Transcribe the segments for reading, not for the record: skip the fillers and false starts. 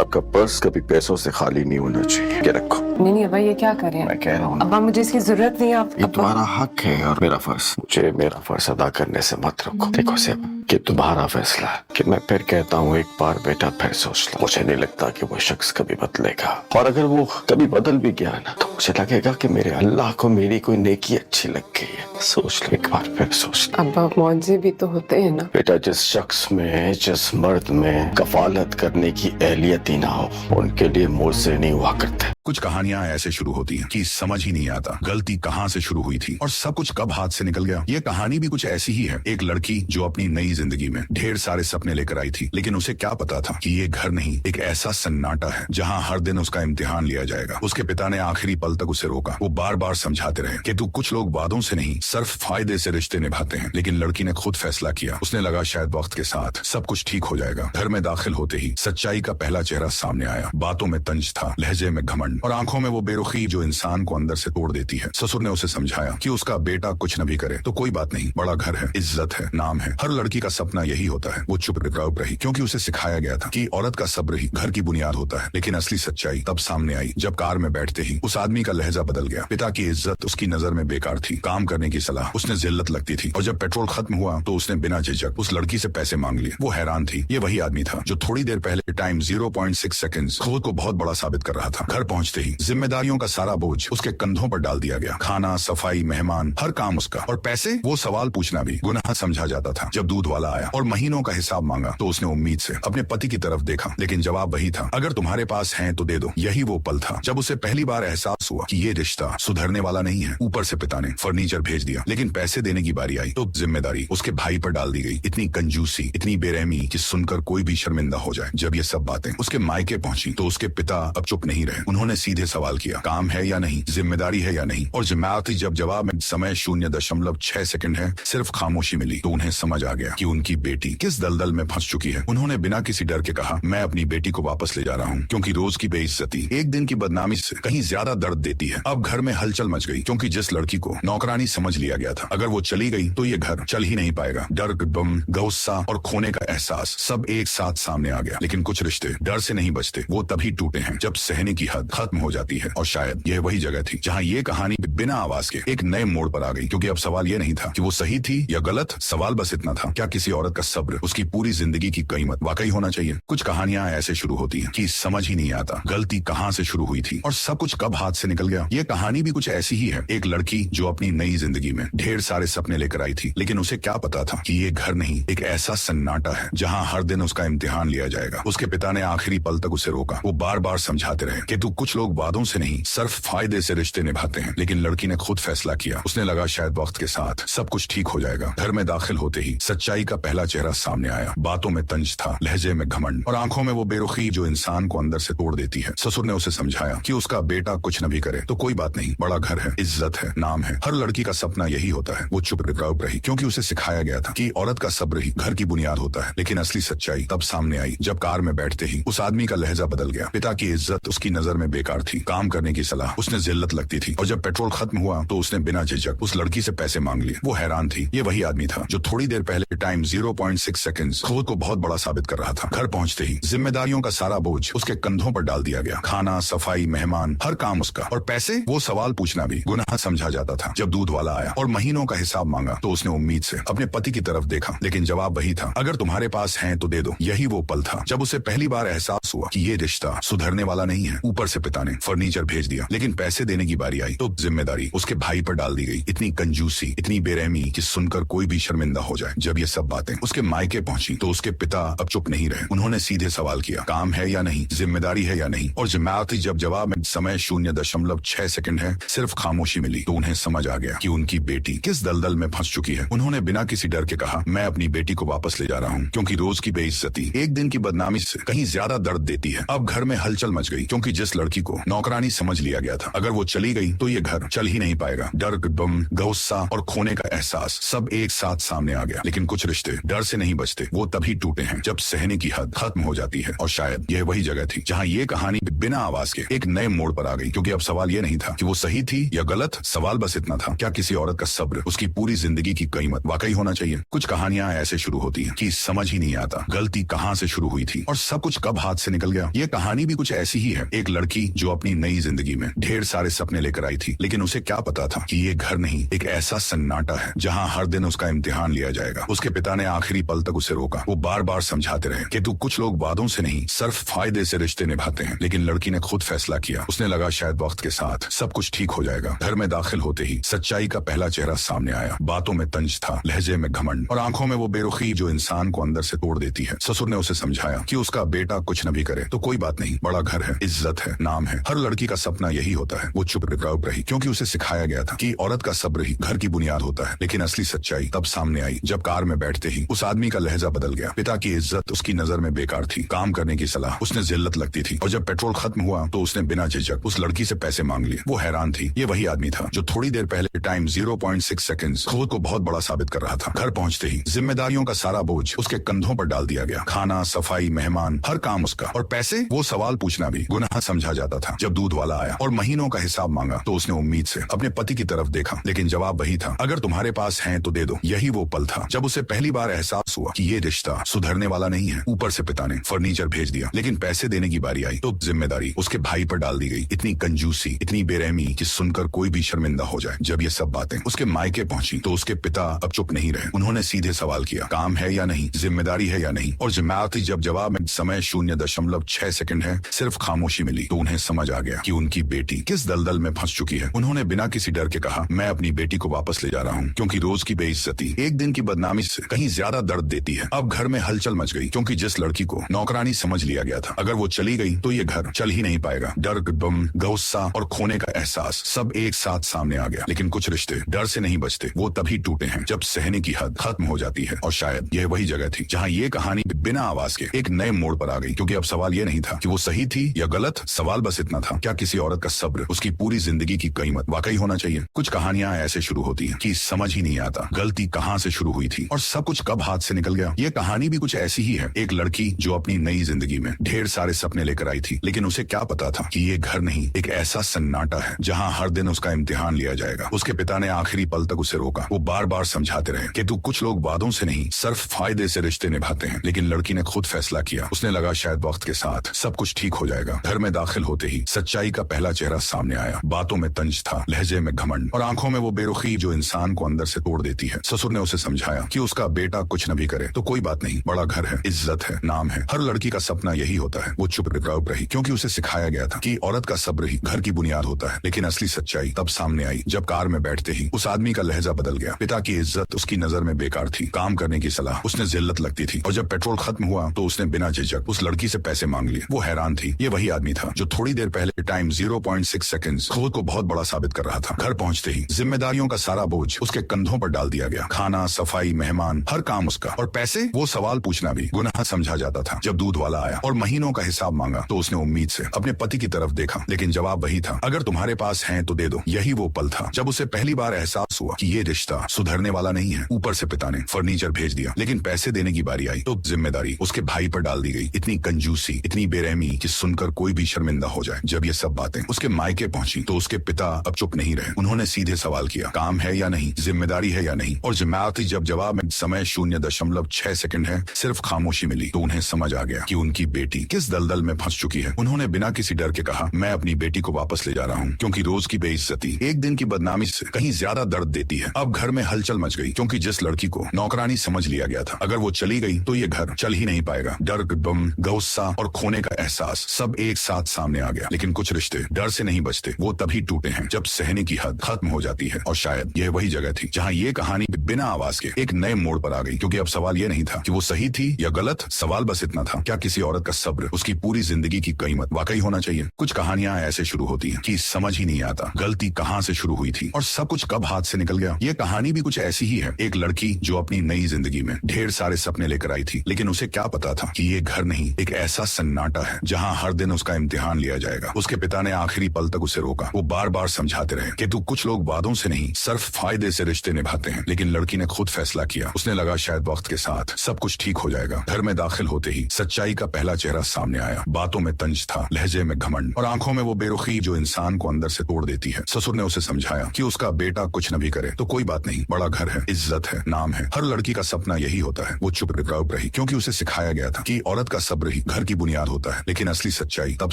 आपका पर्स कभी पैसों से खाली नहीं होना चाहिए। ये रखो। नहीं अब्बा, ये क्या कर रहे हैं? मैं कह रहा हूँ अब्बा, मुझे इसकी जरूरत नहीं है। आप ये तुम्हारा हक है और मेरा फर्ज। मुझे मेरा फर्ज अदा करने से मत रोको। देखो सेब, कि तुम्हारा फैसला है कि मैं फिर कहता हूँ एक बार बेटा फिर सोच लो। मुझे नहीं लगता कि वो शख्स कभी बदलेगा, और अगर वो कभी बदल भी गया ना तो मुझे लगेगा कि मेरे अल्लाह को मेरी कोई नेकी अच्छी लग गई है। सोच लो, एक बार फिर सोच लो। अब्बा, मौजे भी तो होते हैं ना। बेटा, जिस शख्स में, जिस मर्द में कफालत करने की एहलियत ही ना हो, उनके लिए मोर्चे नहीं हुआ करते। कुछ कहानियां ऐसे शुरू होती हैं कि समझ ही नहीं आता गलती कहां से शुरू हुई थी और सब कुछ कब हाथ से निकल गया। ये कहानी भी कुछ ऐसी ही है। एक लड़की जो अपनी नई जिंदगी में ढेर सारे सपने लेकर आई थी, लेकिन उसे क्या पता था कि ये घर नहीं, एक ऐसा सन्नाटा है जहां हर दिन उसका इम्तिहान लिया जाएगा। उसके पिता ने आखिरी पल तक उसे रोका। वो बार बार समझाते रहे कि तू कुछ लोग वादों से नहीं, सिर्फ फायदे से रिश्ते निभाते हैं। लेकिन लड़की ने खुद फैसला किया। उसने लगा शायद वक्त के साथ सब कुछ ठीक हो जाएगा। घर में दाखिल होते ही सच्चाई का पहला चेहरा सामने आया। बातों में तंज था, लहजे में घमंड और आंखों में वो बेरुखी जो इंसान को अंदर से तोड़ देती है। ससुर ने उसे समझाया कि उसका बेटा कुछ न भी करे तो कोई बात नहीं, बड़ा घर है, इज्जत है, नाम है। हर लड़की का सपना यही होता है। वो चुप रही क्योंकि उसे सिखाया गया था कि औरत का सब्र ही घर की बुनियाद होता है। लेकिन असली सच्चाई तब सामने आई जब कार में बैठते ही उस आदमी का लहजा बदल गया। पिता की इज्जत उसकी नजर में बेकार थी, काम करने की सलाह उसने जिल्लत लगती थी, और जब पेट्रोल खत्म हुआ तो उसने बिना झिझक उस लड़की से पैसे मांग लिए। वो हैरान थी, ये वही आदमी था जो थोड़ी देर पहले टाइम 0.6 सेकंड्स खुद को बहुत बड़ा साबित कर रहा था। घर पहुंचते ही जिम्मेदारियों का सारा बोझ उसके कंधों पर डाल दिया गया। खाना, सफाई, मेहमान, हर काम उसका, और पैसे, वो सवाल पूछना भी गुनाह समझा जाता था। जब दूध वाला आया और महीनों का हिसाब मांगा तो उसने उम्मीद से अपने पति की तरफ देखा, लेकिन जवाब वही था, अगर तुम्हारे पास है तो दे दो। यही वो पल था जब उसे पहली बार एहसास हुआ कि ये रिश्ता सुधरने वाला नहीं है। ऊपर से पिता ने फर्नीचर भेज दिया, लेकिन पैसे देने की बारी आई तो जिम्मेदारी उसके भाई पर डाल दी गई। इतनी कंजूसी, इतनी बेरहमी कि सुनकर कोई भी शर्मिंदा हो जाए। जब ये सब बातें उसके मायके पहुंची तो उसके पिता अब चुप नहीं रहे। उन्होंने सीधे सवाल किया, काम है या नहीं, जिम्मेदारी है या नहीं। और जिम्मेदारी जब जवाब में समय 0.6 सेकंड है, सिर्फ खामोशी मिली, तो उन्हें समझ आ गया कि उनकी बेटी किस दलदल में फंस चुकी है। उन्होंने बिना किसी डर के कहा, मैं अपनी बेटी को वापस ले जा रहा हूँ, क्योंकि रोज की बेइज्जती एक दिन की बदनामी से कहीं ज्यादा दर्द देती है। अब घर में हलचल मच गई, क्योंकि जिस लड़की को नौकरानी समझ लिया गया था, अगर वो चली गई तो ये घर चल ही नहीं पाएगा। डर, गम, गुस्सा और खोने का एहसास सब एक साथ सामने आ गया। लेकिन कुछ रिश्ते डर से नहीं बचते, वो तभी टूटे हैं जब सहने की हद खत्म हो जाती है। और शायद यह वही जगह थी जहाँ ये कहानी बिना आवाज के एक नए मोड़ पर आ गई, क्योंकि अब सवाल ये नहीं था कि वो सही थी या गलत। सवाल बस इतना था, क्या किसी औरत का सब्र उसकी पूरी जिंदगी की कीमत वाकई होना चाहिए। कुछ कहानियां ऐसे शुरू होती हैं कि समझ ही नहीं आता गलती कहां से शुरू हुई थी और सब कुछ कब हाथ से निकल गया। ये कहानी भी कुछ ऐसी ही है। एक लड़की जो अपनी नई जिंदगी में ढेर सारे सपने लेकर आई थी, लेकिन उसे क्या पता था कि ये घर नहीं, एक ऐसा सन्नाटा है जहां हर दिन उसका इम्तिहान लिया जाएगा। उसके पिता ने आखिरी पल तक उसे रोका। वो बार बार समझाते रहे कि तू कुछ लोग वादों से नहीं, सिर्फ फायदे से रिश्ते निभाते हैं। लेकिन लड़की ने खुद फैसला किया। उसने लगा शायद वक्त के साथ सब कुछ ठीक हो जाएगा। घर में दाखिल होते ही सच्चाई का पहला चेहरा सामने आया। बातों में तंज था, लहजे में घमंड और आंखों में वो बेरुखी जो इंसान को अंदर से तोड़ देती है। ससुर ने उसे समझाया कि उसका बेटा कुछ न भी करे तो कोई बात नहीं, बड़ा घर है, इज्जत है, नाम है। हर लड़की का सपना यही होता है। वो चुप रही क्योंकि उसे सिखाया गया था कि औरत का सब्र ही घर की बुनियाद होता है। लेकिन असली सच्चाई तब सामने आई जब कार में बैठते ही उस आदमी का लहजा बदल गया। पिता की इज्जत उसकी नजर में बेकार थी, काम करने की सलाह उसने जिल्लत लगती थी, और जब पेट्रोल खत्म हुआ तो उसने बिना झिझक उस लड़की से पैसे मांग लिए। वो हैरान थी, ये वही आदमी था जो थोड़ी देर पहले टाइम 0.6 सेकंड्स खुद को बहुत बड़ा साबित कर रहा था। घर पहुंचते ही जिम्मेदारियों का सारा बोझ उसके कंधों पर डाल दिया गया। खाना, सफाई, मेहमान, हर काम उसका, और पैसे, वो सवाल पूछना भी गुनाह समझा जाता था। जब दूध वाला आया और महीनों का हिसाब मांगा तो उसने उम्मीद से अपने पति की तरफ देखा, लेकिन जवाब वही था, अगर तुम्हारे पास है तो दे दो। यही वो पल था जब उसे पहली बार एहसास हुआ कि ये रिश्ता सुधरने वाला नहीं है। ऊपर से पिता ने फर्नीचर भेज दिया, लेकिन पैसे देने की बारी आई तो जिम्मेदारी उसके भाई पर डाल दी गई। इतनी कंजूसी, इतनी बेरहमी कि सुनकर कोई भी शर्मिंदा हो जाए। जब ये सब बातें उसके मायके पहुंची तो उसके पिता अब चुप नहीं रहे। उन्होंने सीधे सवाल किया, काम है या नहीं, जिम्मेदारी है या नहीं। और जिम्मेदारी जब जवाब में समय 0.6 सेकंड है, सिर्फ खामोशी मिली, तो उन्हें समझ आ गया कि उनकी बेटी किस दलदल में फंस चुकी है। उन्होंने बिना किसी डर के कहा, मैं अपनी बेटी को वापस ले जा रहा हूँ, क्योंकि रोज की बेइज्जती एक दिन की बदनामी से कहीं ज्यादा दर्द देती है। अब घर में हलचल मच गई, क्योंकि जिस लड़की लड़की को नौकरानी समझ लिया गया था। अगर वो चली गई तो ये घर चल ही नहीं पाएगा। डर, गम, गुस्सा और खोने का एहसास सब एक साथ सामने आ गया। लेकिन कुछ रिश्ते डर से नहीं बचते, वो तभी टूटे हैं जब सहने की हद खत्म हो जाती है। और शायद यह वही जगह थी जहाँ ये कहानी बिना आवाज के एक नए मोड़ पर आ गई। क्योंकि अब सवाल ये नहीं था कि वो सही थी या गलत, सवाल बस इतना था, क्या किसी औरत का सब्र उसकी पूरी जिंदगी की कीमत वाकई होना चाहिए। कुछ कहानियां ऐसे शुरू होती हैं कि समझ ही नहीं आता गलती कहाँ से शुरू हुई थी और सब कुछ कब हाथ से निकल गया। ये कहानी भी कुछ ऐसी ही है। एक लड़की जो अपनी नई जिंदगी में ढेर सारे सपने लेकर आई थी, लेकिन उसे क्या पता था कि ये घर नहीं, एक ऐसा सन्नाटा है जहाँ हर दिन उसका इम्तिहान लिया जाएगा। उसके पिता ने आखिरी पल तक उसे रोका। वो बार बार समझाते रहे कि तू कुछ लोग वादों से नहीं, सिर्फ फायदे से रिश्ते निभाते हैं। लेकिन लड़की ने खुद फैसला किया। उसने लगा शायद वक्त के साथ सब कुछ ठीक हो जाएगा। घर में दाखिल होते ही सच्चाई का पहला चेहरा सामने आया। बातों में तंज था, लहजे में घमंड और आंखों में वो बेरुखी जो इंसान को अंदर से तोड़ देती है। ससुर ने उसे समझाया कि उसका बेटा कुछ न भी करे तो कोई बात नहीं, बड़ा घर है, इज्जत है, नाम है। हर लड़की का सपना यही होता है। वो चुप रही क्योंकि उसे सिखाया गया था कि औरत का सब्र ही घर की बुनियाद होता है। लेकिन असली सच्चाई तब सामने आई जब कार में बैठते ही उस आदमी का लहजा बदल गया। पिता की इज्जत उसकी नजर में बेकार थी, काम करने की सलाह उसने जिल्लत लगती थी, और जब पेट्रोल खत्म हुआ तो उसने बिना झिझक उस लड़की से पैसे मांग लिए। वो हैरान थी, ये वही आदमी था जो थोड़ी देर पहले टाइम 0.6 सेकंड्स खुद को बहुत बड़ा साबित कर रहा था। घर पहुंचते ही जिम्मेदारियों का सारा बोझ उसके कंधों पर डाल दिया गया। खाना, सफाई, मेहमान, हर काम उसका। और पैसे, वो सवाल पूछना भी गुनाह समझा जाता था। जब दूध वाला आया और महीनों का हिसाब मांगा तो उसने उम्मीद से अपने पति की तरफ देखा, लेकिन जवाब वही था, अगर तुम्हारे पास है तो दे दो। यही वो पल था जब उसे पहली बार एहसास हुआ कि ये रिश्ता सुधरने वाला नहीं है। ऊपर से पिता ने फर्नीचर भेज दिया, लेकिन पैसे देने की बारी आई तो जिम्मेदारी उसके भाई पर डाल दी गई। इतनी कंजूसी, इतनी बेरहमी कि सुनकर कोई भी शर्मिंदा हो जाए। जब ये सब बातें उसके मायके पहुंची तो उसके पिता अब चुप नहीं रहे। उन्होंने सीधे सवाल किया, काम है या नहीं, जिम्मेदारी है या नहीं। और जिम्मेदारी जब जवाब में समय 0.6 सेकंड है, सिर्फ खामोशी मिली तो उन्हें समझ आ गया कि उनकी बेटी किस दलदल में फंस चुकी है। उन्होंने बिना किसी डर के कहा, मैं अपनी बेटी को वापस ले जा रहा हूँ, क्योंकि रोज की बेइज्जती एक दिन की बदनामी से कहीं ज्यादा दर्द देती है। अब घर में हलचल मच गई, क्योंकि जिस लड़की को नौकरानी समझ लिया गया था, अगर वो चली गई तो ये घर चल ही नहीं पाएगा। डर, गम, गुस्सा और खोने का एहसास सब एक साथ सामने आ गया। लेकिन कुछ रिश्ते डर से नहीं बचते, वो तभी टूटे हैं जब सहने की हद खत्म हो जाती है। और शायद यह वही जगह थी जहाँ ये कहानी बिना आवाज के एक नए मोड़ पर आ गई। क्योंकि अब सवाल ये नहीं था कि वो सही थी या गलत, सवाल बस इतना था, क्या किसी औरत का सब्र उसकी पूरी जिंदगी की कीमत वाकई होना चाहिए। कुछ कहानियां ऐसे शुरू होती हैं कि समझ ही नहीं आता गलती कहाँ से शुरू हुई थी और सब कुछ कब हाथ से निकल गया। ये कहानी भी कुछ ऐसी ही है। एक लड़की जो अपनी नई जिंदगी में ढेर सारे सपने लेकर आई थी, लेकिन उसे क्या पता था कि ये घर नहीं, एक ऐसा सन्नाटा है जहाँ हर दिन उसका इम्तिहान लिया जाएगा। उसके पिता ने आखिरी पल तक उसे रोका। वो बार बार समझाते रहे कि तू कुछ लोग वादों से नहीं, सिर्फ फायदे से रिश्ते निभाते हैं। लेकिन लड़की ने खुद फैसला किया। उसने लगा शायद वक्त के साथ सब कुछ ठीक हो जाएगा। घर में दाखिल होते ही सच्चाई का पहला चेहरा सामने आया। बातों में तंज था, लहजे में घमंड और आंखों में वो बेरुखी जो इंसान को अंदर से तोड़ देती है। ससुर ने उसे समझाया कि उसका बेटा कुछ न भी करे तो कोई बात नहीं, बड़ा घर है, इज्जत है, नाम है। हर लड़की का सपना यही होता है। वो चुप रही क्योंकि उसे सिखाया गया था कि औरत का सब्र ही घर की बुनियाद होता है। लेकिन असली सच्चाई तब सामने आई जब कार में बैठते ही उस आदमी का लहजा बदल गया। पिता की इज्जत उसकी नजर में बेकार थी, काम करने की सलाह उसने जिल्लत लगती थी, और जब पेट्रोल खत्म हुआ तो उसने बिना झिझक उस लड़की से पैसे मांग लिए। वो हैरान थी, ये वही आदमी था जो थोड़ी देर पहले टाइम 0.6 सेकंड्स खुद को बहुत बड़ा साबित कर रहा था। घर पहुंचते ही जिम्मेदारियों का सारा बोझ उसके कंधों पर डाल दिया गया। खाना, सफाई, मेहमान, हर काम उसका। और पैसे, वो सवाल पूछना भी गुनाह समझा जाता था। जब दूध वाला आया और महीनों का हिसाब मांगा तो उसने उम्मीद से अपने पति की तरफ देखा, लेकिन जवाब वही था, अगर तुम्हारे पास है तो दे दो। यही वो पल था जब उसे पहली बार एहसास हुआ कि ये रिश्ता सुधरने वाला नहीं है। ऊपर से पिता ने फर्नीचर भेज दिया, लेकिन पैसे देने की बारी आई तो जिम्मेदारी उसके भाई पर डाल दी गई। इतनी कंजूसी, इतनी बेरहमी कि सुनकर कोई भी शर्मिंदा हो जाए। जब ये सब बातें उसके मायके पहुंची तो उसके पिता अब चुप नहीं रहे। उन्होंने सीधे सवाल किया, काम है या नहीं, जिम्मेदारी है या नहीं। और जिम्मेदारी जब जवाब में समय 0.6 सेकंड है, सिर्फ खामोशी मिली तो उन्हें समझ आ गया कि उनकी बेटी किस दलदल में फंस चुकी है। उन्होंने बिना किसी डर के कहा, मैं अपनी बेटी को वापस ले जा रहा हूँ, क्योंकि रोज की बेइज्जती एक दिन की बदनामी से कहीं ज्यादा दर्द देती है। अब घर में हलचल मच गई, क्योंकि जिस लड़की को नौकरानी समझ लिया गया था, अगर वो चली गई तो ये घर चल ही नहीं पाएगा। डर, गम, गुस्सा और खोने का एहसास सब एक साथ सामने आ गया। लेकिन कुछ रिश्ते डर से नहीं बचते, वो तभी टूटे हैं जब सहने की हद खत्म हो जाती है। और शायद यह वही जगह थी जहाँ ये कहानी बिना आवाज के एक नए मोड़ पर आ गई। क्योंकि अब सवाल ये नहीं था कि वो सही थी या गलत, सवाल बस इतना था, क्या किसी औरत का सब्र उसकी पूरी जिंदगी की कीमत वाकई होना चाहिए। कुछ कहानियां ऐसे शुरू होती हैं कि समझ ही नहीं आता गलती कहाँ से शुरू हुई थी और सब कुछ कब हाथ से निकल गया। ये कहानी भी कुछ ऐसी ही है। एक लड़की जो अपनी नई जिंदगी में ढेर सारे सपने लेकर आई थी, लेकिन उसे क्या पता था कि ये घर नहीं, एक ऐसा सन्नाटा है जहाँ हर दिन उसका इम्तिहान लिया लिया जाएगा। उसके पिता ने आखिरी पल तक उसे रोका। वो बार बार समझाते रहे कि तू कुछ लोग वादों से नहीं सिर्फ फायदे से रिश्ते निभाते हैं, लेकिन लड़की ने खुद फैसला किया। उसने लगा शायद वक्त के साथ सब कुछ ठीक हो जाएगा। घर में दाखिल होते ही सच्चाई का पहला चेहरा सामने आया। बातों में तंज था, लहजे में घमंड और आंखों में वो बेरुखी जो इंसान को अंदर से तोड़ देती है। ससुर ने उसे समझाया कि उसका बेटा कुछ न भी करे तो कोई बात नहीं, बड़ा घर है, इज्जत है, नाम है। हर लड़की का सपना यही होता है। वो चुप रही क्योंकि उसे सिखाया गया था कि औरत का सब्र ही घर की बुनियाद होता है। लेकिन असली सच्चाई तब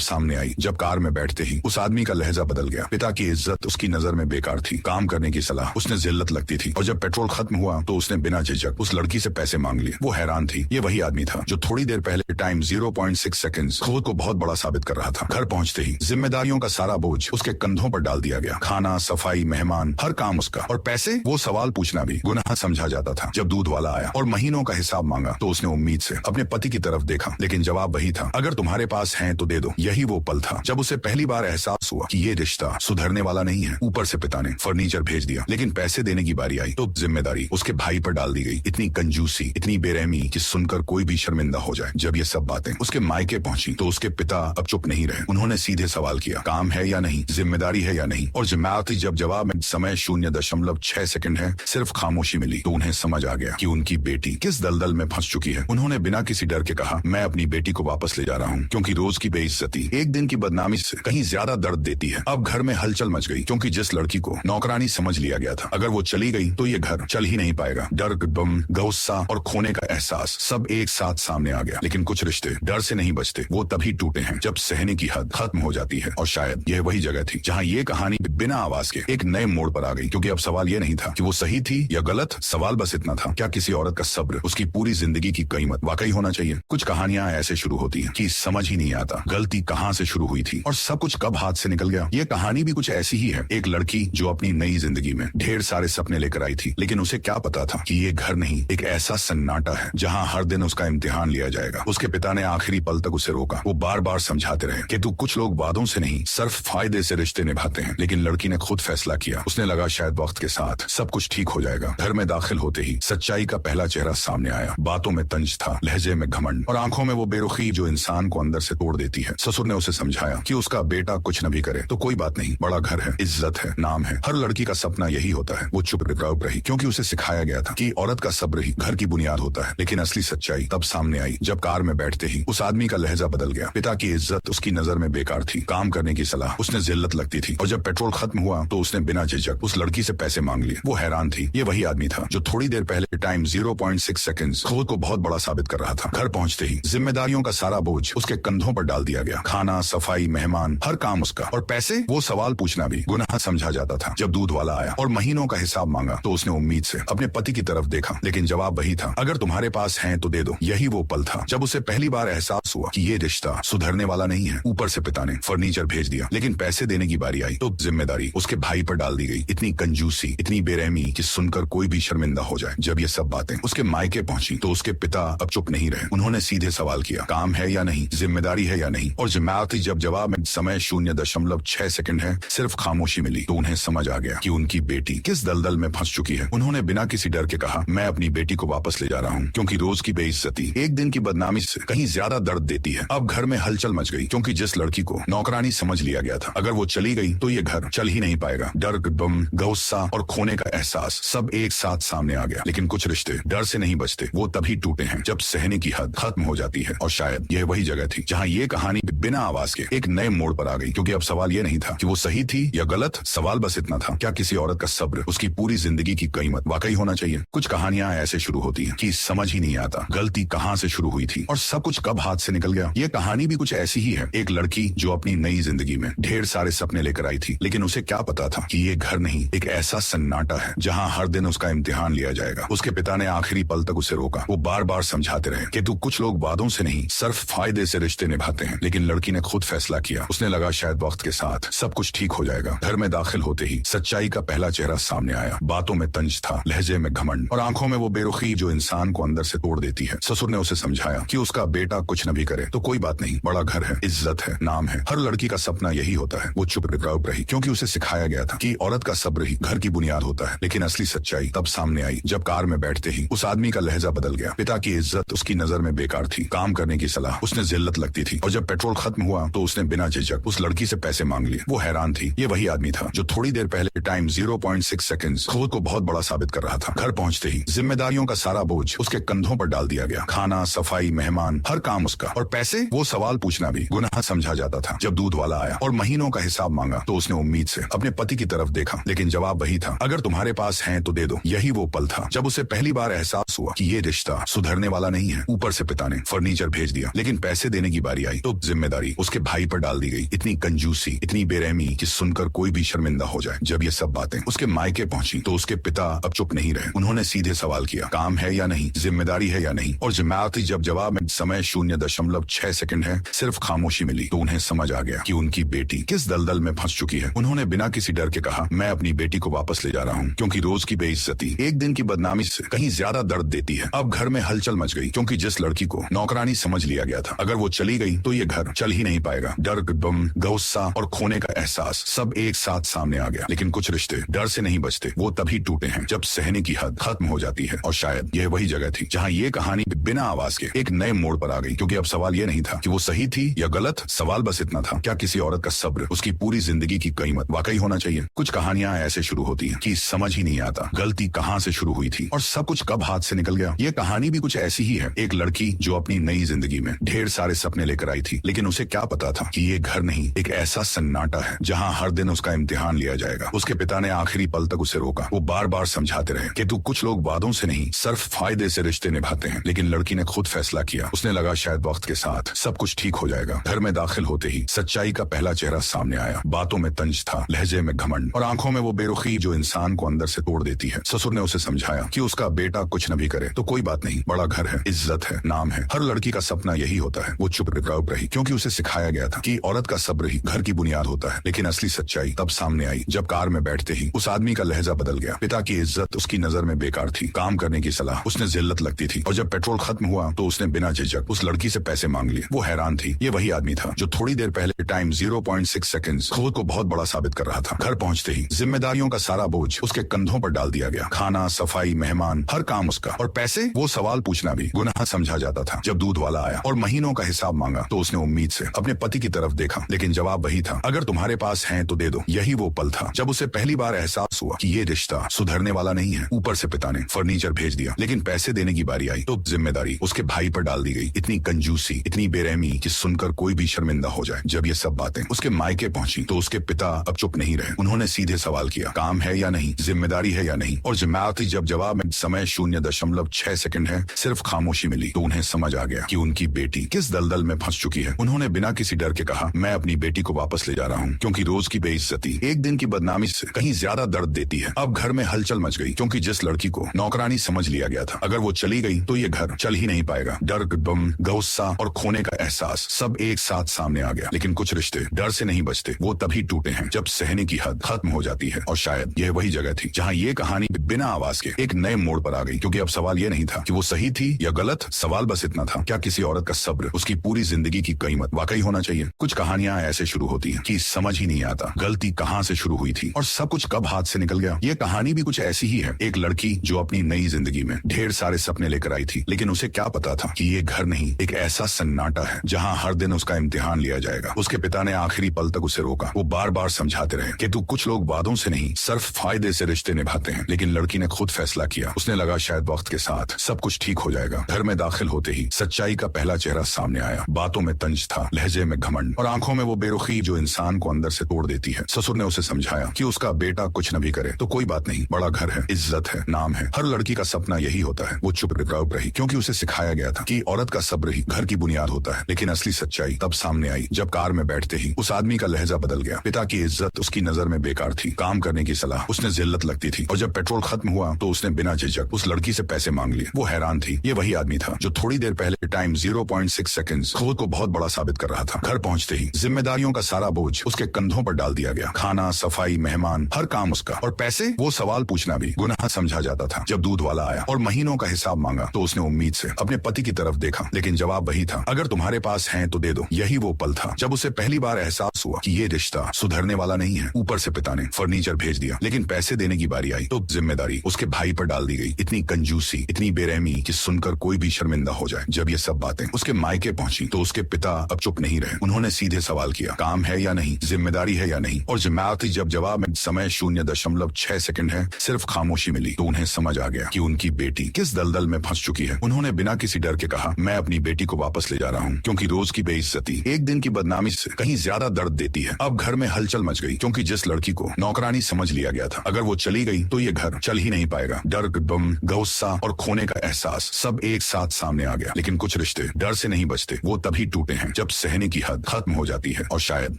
सामने आई जब कार में बैठते ही उस आदमी का लहजा बदल गया। पिता की इज्जत उसकी नजर में बेकार थी, काम करने की सलाह उसने जिल्लत लगती थी, और जब पेट्रोल खत्म हुआ तो उसने बिना झिझक उस लड़की से पैसे मांग लिए। वो हैरान थी, ये वही आदमी था जो थोड़ी देर पहले टाइम 0.6 सेकंड्स खुद को बहुत बड़ा साबित कर रहा था। घर पहुंचते ही जिम्मेदारियों का सारा बोझ उसके कंधों पर डाल दिया गया। खाना, सफाई, मेहमान, हर काम उसका, और पैसे, वो सवाल पूछना भी गुनाह समझा जाता था। जब दूध वाला आया और महीनों का हिसाब मांगा तो उसने उम्मीद से अपने पति की तरफ देखा, लेकिन जवाब वही था, अगर तुम्हारे पास है तो दे दो। यही वो पल था जब उसे पहली बार एहसास हुआ कि ये रिश्ता सुधरने वाला नहीं है। ऊपर से पिता ने फर्नीचर भेज दिया, लेकिन पैसे देने की बारी आई तो जिम्मेदारी उसके भाई पर डाल दी गई। इतनी कंजूसी, इतनी बेरहमी कि सुनकर कोई भी शर्मिंदा हो जाए। जब ये सब बातें उसके मायके पहुंची तो उसके पिता अब चुप नहीं रहे। उन्होंने सीधे सवाल किया, काम है या नहीं, जिम्मेदारी है या नहीं। और जिम्मेदारी जब जवाब में समय 0.6 सेकंड है, सिर्फ खामोशी मिली तो उन्हें समझ आ गया कि उनकी बेटी किस दलदल में फंस चुकी है। उन्होंने बिना किसी डर के कहा, मैं अपनी बेटी को वापस ले जा रहा हूँ, क्योंकि रोज की बेइज्जती एक दिन की बदनामी से कहीं ज्यादा दर्द देती है। अब घर में हलचल मच गई, क्योंकि जिस लड़की को नौकरानी समझ लिया गया था, अगर वो चली गई तो ये घर चल ही नहीं पाएगा। डर, गम, गुस्सा और खोने का एहसास सब एक साथ सामने आ गया। लेकिन कुछ रिश्ते डर से नहीं बचते, वो तभी टूटे हैं जब सहने की हद खत्म हो जाती है। और शायद यह वही जगह थी जहाँ ये कहानी बिना आवाज के एक नए मोड़ पर आ गई, क्योंकि अब सवाल ये नहीं था कि वो सही थी या गलत, सवाल बस इतना था, क्या किसी औरत का सब्र उसकी पूरी जिंदगी की कीमत वाकई होना चाहिए। कुछ कहानियां ऐसे शुरू होती हैं कि समझ ही नहीं आता गलती कहाँ से शुरू हुई थी और सब कुछ कब हाथ से निकल गया। ये कहानी भी कुछ ऐसी ही है। एक लड़की जो अपनी नई जिंदगी में ढेर सारे सपने लेकर आई थी, लेकिन उसे क्या पता था कि ये घर नहीं, एक ऐसा सन्नाटा है जहाँ हर दिन उसका इम्तिहान लिया जाएगा। उसके पिता ने आखिरी पल तक उसे रोका। वो बार बार समझाते रहे कि तू कुछ लोग वादों से नहीं सिर्फ फायदे से रिश्ते निभाते हैं, लेकिन लड़की ने खुद फैसला किया। उसने लगा शायद वक्त के साथ सब कुछ ठीक हो जाएगा। घर में दाखिल होते ही सच्चाई का पहला चेहरा सामने आया। बातों में तंज था, लहजे में घमंड और आंखों में वो बेरुखी जो इंसान को अंदर से तोड़ देती है। ससुर ने उसे समझाया कि उसका बेटा कुछ न भी करे तो कोई बात नहीं, बड़ा घर है, इज्जत है, नाम है। हर लड़की का सपना यही होता है। वो चुप रही क्योंकि उसे सिखाया गया था कि औरत का सब्र ही घर की बुनियाद होता है। लेकिन असली सच्चाई तब सामने आई जब कार में बैठते ही उस आदमी का लहजा बदल गया। पिता की इज्जत उसकी नजर में बेकार थी, काम करने की सलाह उसने जिल्लत लगती थी, और जब पेट्रोल खत्म हुआ तो उसने बिना झिझक उस लड़की से पैसे मांग लिए। वो हैरान थी, ये वही आदमी था जो थोड़ी देर पहले टाइम 0.6 सेकंड्स खुद को बहुत बड़ा साबित कर रहा था। घर पहुंचते ही जिम्मेदारियों का सारा बोझ उसके कंधों पर डाल दिया गया। खाना, सफाई, मेहमान, हर काम उसका, और पैसे, वो सवाल पूछना भी गुनाह समझा जाता था। जब दूध वाला आया और महीनों का हिसाब मांगा तो उसने उम्मीद से अपने पति की तरफ देखा, लेकिन जवाब वही था, अगर तुम्हारे पास है तो दे दो। यही वो पल था जब उसे पहली बार एहसास हुआ कि ये रिश्ता सुधरने वाला नहीं है। ऊपर से पिता ने फर्नीचर भेज दिया, लेकिन पैसे देने की बारी आई तो जिम्मेदारी उसके भाई पर डाल दी गई। इतनी कंजूसी, इतनी बेरहमी कि सुनकर कोई भी शर्मिंदा हो जाए। जब ये सब बातें उसके मायके पहुंची तो उसके पिता अब चुप नहीं रहे। उन्होंने सीधे सवाल किया, काम है या नहीं, जिम्मेदारी है या नहीं। और जिम्मेदारी जब जवाब में समय 0.6 सेकंड है, सिर्फ खामोशी मिली तो उन्हें समझ आ गया कि उनकी बेटी किस दलदल में फंस चुकी है। उन्होंने बिना किसी डर के कहा, मैं अपनी बेटी को वापस ले जा रहा हूँ, क्योंकि रोज की बेइज्जती एक दिन की बदनामी से कहीं ज्यादा दर्द देती है। अब घर में हलचल मच गई, क्योंकि जिस लड़की को नौकरानी समझ लिया गया था, अगर वो चली गई तो ये घर चल ही नहीं पाएगा। डर, गम, गुस्सा और खोने का एहसास सब एक साथ सामने आ गया। लेकिन कुछ रिश्ते डर से नहीं बचते, वो तभी टूटे हैं जब सहने की हद खत्म हो जाती है। और शायद यह वही जगह थी जहाँ ये कहानी बिना आवाज के एक नए मोड़ पर आ गई, क्योंकि अब सवाल ये नहीं था कि वो सही थी या गलत, सवाल बस इतना था, क्या किसी औरत का सब्र उसकी पूरी जिंदगी की कीमत वाकई होना चाहिए। कुछ कहानियां ऐसे शुरू होती हैं कि समझ ही नहीं आता गलती कहाँ से शुरू हुई थी और सब कुछ कब हाथ से निकल गया। ये कहानी भी कुछ ऐसी ही है। एक लड़की जो अपनी नई जिंदगी में ढेर सारे सपने लेकर आई थी, लेकिन उसे क्या पता था कि ये घर नहीं, एक ऐसा सन्नाटा है जहाँ हर दिन उसका इम्तिहान लिया जाएगा। उसके पिता ने आखिरी पल तक उसे रोका। वो बार बार समझाते रहे कि तू कुछ लोग वादों से नहीं सिर्फ फायदे से रिश्ते निभाते हैं, लेकिन लड़की ने खुद फैसला किया। उसने लगा शायद वक्त के साथ सब कुछ ठीक हो जाएगा। घर में दाखिल होते ही सच्चाई का पहला चेहरा सामने आया। बातों में तंज था, लहजे में घमंड और आंखों में वो बेरुखी जो इंसान को अंदर से तोड़ देती है। ससुर ने उसे समझाया कि उसका बेटा कुछ न भी करे तो कोई बात नहीं, बड़ा घर है, इज्जत है, नाम है। हर लड़की का सपना यही होता है। वो चुप रही क्योंकि उसे सिखाया गया था कि औरत का सब्र ही घर की बुनियाद होता है। लेकिन असली सच्चाई तब सामने आई जब कार में बैठते ही उस आदमी का लहजा बदल गया। पिता की इज्जत उसकी नजर में बेकार थी, काम करने की सलाह उसने जिल्लत लगती थी, और जब पेट्रोल खत्म हुआ हुआ तो उसने बिना झिझक उस लड़की से पैसे मांग लिए। वो हैरान थी, ये वही आदमी था जो थोड़ी देर पहले टाइम 0.6 सेकंड्स खुद को बहुत बड़ा साबित कर रहा था। घर पहुंचते ही जिम्मेदारियों का सारा बोझ उसके कंधों पर डाल दिया गया। खाना, सफाई, मेहमान, हर काम उसका, और पैसे, वो सवाल पूछना भी गुनाह समझा जाता था। जब दूध वाला आया और महीनों का हिसाब मांगा तो उसने उम्मीद से अपने पति की तरफ देखा, लेकिन जवाब वही था, अगर तुम्हारे पास है तो दे दो। यही वो पल था जब उसे पहली बार एहसास हुआ कि ये रिश्ता सुधरने वाला नहीं है। ऊपर से पिता ने फर्नीचर भेज दिया, लेकिन पैसे देने की बारी आई तो जिम्मेदारी उसके भाई पर डाल दी गई। इतनी कंजूसी, इतनी बेरहमी कि सुनकर कोई भी शर्मिंदा हो जाए। जब ये सब बातें उसके मायके पहुंची तो उसके पिता अब चुप नहीं रहे। उन्होंने सीधे सवाल किया, काम है या नहीं, जिम्मेदारी है या नहीं। और जिम्मेदारी जब जवाब में समय 0.6 सेकंड है, सिर्फ खामोशी मिली, तो उन्हें समझ आ गया कि उनकी बेटी किस दलदल में फंस चुकी है। उन्होंने बिना किसी डर के कहा, मैं अपनी बेटी को वापस ले जा रहा हूँ, क्योंकि रोज की बेइज्जती एक दिन की बदनामी से कहीं ज्यादा दर्द देती है। अब घर में हलचल मच गई, क्योंकि जिस लड़की को नौकरानी समझ लिया गया था, अगर वो चली गई तो ये घर चल ही नहीं पाएगा। डर, गम, गुस्सा और खोने का एहसास सब एक साथ सामने आ गया। लेकिन कुछ रिश्ते डर से नहीं बचते, वो तभी टूटे हैं जब सहने की हद खत्म हो जाती है। और शायद यह वही जगह थी जहाँ ये कहानी बिना आवाज के एक नए मोड़ पर आ गई, क्योंकि अब सवाल ये नहीं था कि वो सही थी या गलत, सवाल बस इतना था, क्या किसी औरत का सब्र उसकी पूरी जिंदगी की कीमत वाकई होना चाहिए। कुछ कहानियां ऐसे शुरू होती हैं कि समझ ही नहीं आता गलती कहाँ से शुरू हुई थी और सब कुछ कब हाथ से निकल गया। ये कहानी भी कुछ ऐसी ही है। एक लड़की जो अपनी नई जिंदगी में ढेर सारे सपने लेकर आई थी, लेकिन उसे क्या पता था कि ये घर नहीं, एक ऐसा सन्नाटा है जहाँ हर दिन उसका इम्तिहान लिया जाएगा। उसके पिता ने आखिरी पल तक उसे रोका। वो बार बार समझाते रहे कि तू कुछ लोग वादों से नहीं, सिर्फ फायदे से रिश्ते निभाते हैं। लेकिन लड़की ने खुद फैसला किया। उसने लगा शायद वक्त के साथ सब कुछ ठीक हो जाएगा। घर में दाखिल होते ही सच्चाई का पहला चेहरा सामने आया। बातों में तंज था, लहजे में घमंड और आंखों में वो बेरुखी जो इंसान को अंदर से तोड़ देती है। ससुर ने उसे समझाया कि उसका बेटा कुछ न भी करे तो कोई बात नहीं, बड़ा घर है, इज्जत है, नाम है, हर लड़की का सपना यही होता है। वो चुप रही, क्योंकि उसे सिखाया गया था कि औरत का सब्र ही घर की बुनियाद होता है। लेकिन असली सच्चाई तब सामने आई जब कार में बैठते ही उस आदमी का लहजा बदल गया। पिता की इज्जत उसकी नजर में बेकार थी, काम करने की सलाह उसने जिल्लत लगती थी, और जब पेट्रोल खत्म हुआ तो उसने बिना झिझक उस लड़की से पैसे मांग लिए। वो हैरान थी, ये वही आदमी था जो थोड़ी देर पहले टाइम 0.6 सेकंड्स खुद को बहुत बड़ा साबित कर रहा था। घर पहुंचते ही जिम्मेदारियों का सारा बोझ उसके कंधों पर डाल दिया गया। खाना, सफाई, मेहमान, हर काम उसका, और पैसे, वो सवाल पूछना भी गुनाह समझा जाता था। जब दूध वाला आया और महीनों का हिसाब मांगा तो उसने उम्मीद से अपने पति की तरफ देखा, लेकिन जवाब वही था, अगर तुम्हारे पास है तो दे दो। यही वो पल था जब उसे पहली बार एहसास हुआ कि ये रिश्ता सुधरने वाला नहीं है। ऊपर से पिता ने फर्नीचर भेज दिया, लेकिन पैसे देने की बारी आई तो जिम्मेदारी उसके भाई पर डाल दी गई। इतनी कंजूसी, इतनी बेरहमी कि सुनकर कोई भी शर्मिंदा हो जाए। जब ये सब बातें उसके मायके पहुंची तो उसके पिता अब चुप नहीं रहे। उन्होंने सीधे सवाल किया, काम है या नहीं, जिम्मेदारी है या नहीं। और जिम्मेदारी जब जवाब में समय 0.6 सेकंड है, सिर्फ खामोशी मिली, तो उन्हें समझ आ गया कि उनकी बेटी किस दलदल में फंस चुकी है। उन्होंने बिना किसी डर के कहा, मैं अपनी बेटी को वापस ले जा रहा हूँ, क्योंकि रोज की बेइज्जती एक दिन की बदनामी से कहीं ज्यादा दर्द देती है। अब घर में हलचल मच गई, क्योंकि जिस लड़की को नौकरानी समझ लिया गया था, अगर वो चली गई तो ये घर चल ही नहीं पाएगा। डर, गम, गुस्सा और खोने का एहसास सब एक साथ सामने आ गया। लेकिन कुछ रिश्ते डर से नहीं बचते, वो तभी टूटे हैं जब सहने की हद खत्म हो जाती है। और शायद यह वही जगह थी जहाँ ये कहानी बिना आवाज के एक नए मोड़ पर आ गई, क्योंकि अब सवाल ये नहीं था कि वो सही थी या गलत, सवाल बस इतना था, क्या किसी औरत का सब्र उसकी पूरी जिंदगी की कीमत वाकई होना चाहिए। कुछ कहानियां ऐसे शुरू होती हैं कि समझ ही नहीं आता गलती कहाँ से शुरू हुई थी और सब कुछ कब हाथ से निकल गया। ये कहानी भी कुछ ऐसी ही है। एक लड़की जो अपनी नई जिंदगी में ढेर सारे सपने लेकर आई थी, लेकिन उसे क्या पता था कि ये घर नहीं, एक ऐसा सन्नाटा है जहाँ हर दिन उसका इम्तिहान लिया जाएगा। उसके पिता ने आखिरी पल तक उसे रोका। वो बार बार समझाते रहे कि तू कुछ लोग वादों से नहीं, सिर्फ फायदे से रिश्ते निभाते हैं। लेकिन लड़की ने खुद फैसला किया। उसने लगा शायद वक्त के साथ सब कुछ ठीक हो जाएगा। घर में दाखिल होते ही सच्चाई का पहला चेहरा सामने आया। बातों में तंज था, लहजे में घमंड और आंखों में वो बेरुखी जो इंसान को अंदर से तोड़ देती है। ससुर ने उसे समझाया कि उसका बेटा कुछ न भी करे तो कोई बात नहीं, बड़ा घर है, इज्जत है, नाम है, हर लड़की का सपना यही होता है। वो चुप रही, क्योंकि उसे सिखाया गया था कि औरत का सब्र ही घर की बुनियाद होता है। लेकिन असली सच्चाई तब सामने आई जब कार में बैठते ही उस आदमी का लहजा बदल गया। पिता की इज्जत उसकी नजर में बेकार थी, काम करने की सलाह उसने जिल्लत लगती थी, और जब पेट्रोल खत्म हुआ तो उसने बिना झिझक उस लड़की से पैसे मांग लिए। वो हैरान थी, ये वही आदमी था जो थोड़ी देर पहले टाइम 0.6 सेकंड्स खुद को बहुत बड़ा साबित कर रहा था। घर पहुंचते ही जिम्मेदारियों का सारा बोझ उसके कंधों पर डाल दिया गया। खाना, सफाई, मेहमान, हर काम उसका, और पैसे, वो सवाल पूछना भी गुनाह समझा जाता था। जब दूध वाला आया और महीनों का हिसाब मांगा तो उसने उम्मीद से अपने पति की तरफ देखा, लेकिन जवाब वही था, अगर तुम्हारे पास है तो दे दो। यही वो पल था जब उसे पहली बार एहसास हुआ कि ये रिश्ता सुधरने वाला नहीं है। ऊपर से पिता ने फर्नीचर भेज दिया, लेकिन पैसे देने की बारी आई तो जिम्मेदारी उसके भाई पर डाल दी गई। इतनी कंजूसी, इतनी बेरहमी कि सुनकर कोई भी शर्मिंदा हो जाए। जब ये सब बातें उसके मायके पहुंची तो उसके पिता अब चुप नहीं रहे। उन्होंने सीधे सवाल किया, काम है या नहीं, जिम्मेदारी है या नहीं, और जिम्मेदारी जब जवाब में समय 0.6 सेकंड है, सिर्फ खामोशी मिली तो उन्हें समझ आ गया कि उनकी बेटी किस दलदल में फंस चुकी है। उन्होंने बिना किसी डर के कहा, मैं अपनी बेटी को वापस ले जा रहा हूँ क्योंकि रोज की बेइज्जती एक दिन की बदनामी से कहीं ज्यादा दर्द देती है। अब घर में हलचल मच गई क्योंकि जिस लड़की को नौकरानी समझ लिया गया था, अगर वो चली गई तो ये घर चल ही नहीं पाएगा। डर, गम, गुस्सा और खोने का एहसास सब एक साथ सामने आ गया। लेकिन कुछ रिश्ते डर से नहीं बचते, वो तभी टूटे हैं जब सहने की हद खत्म हो जाती है। और शायद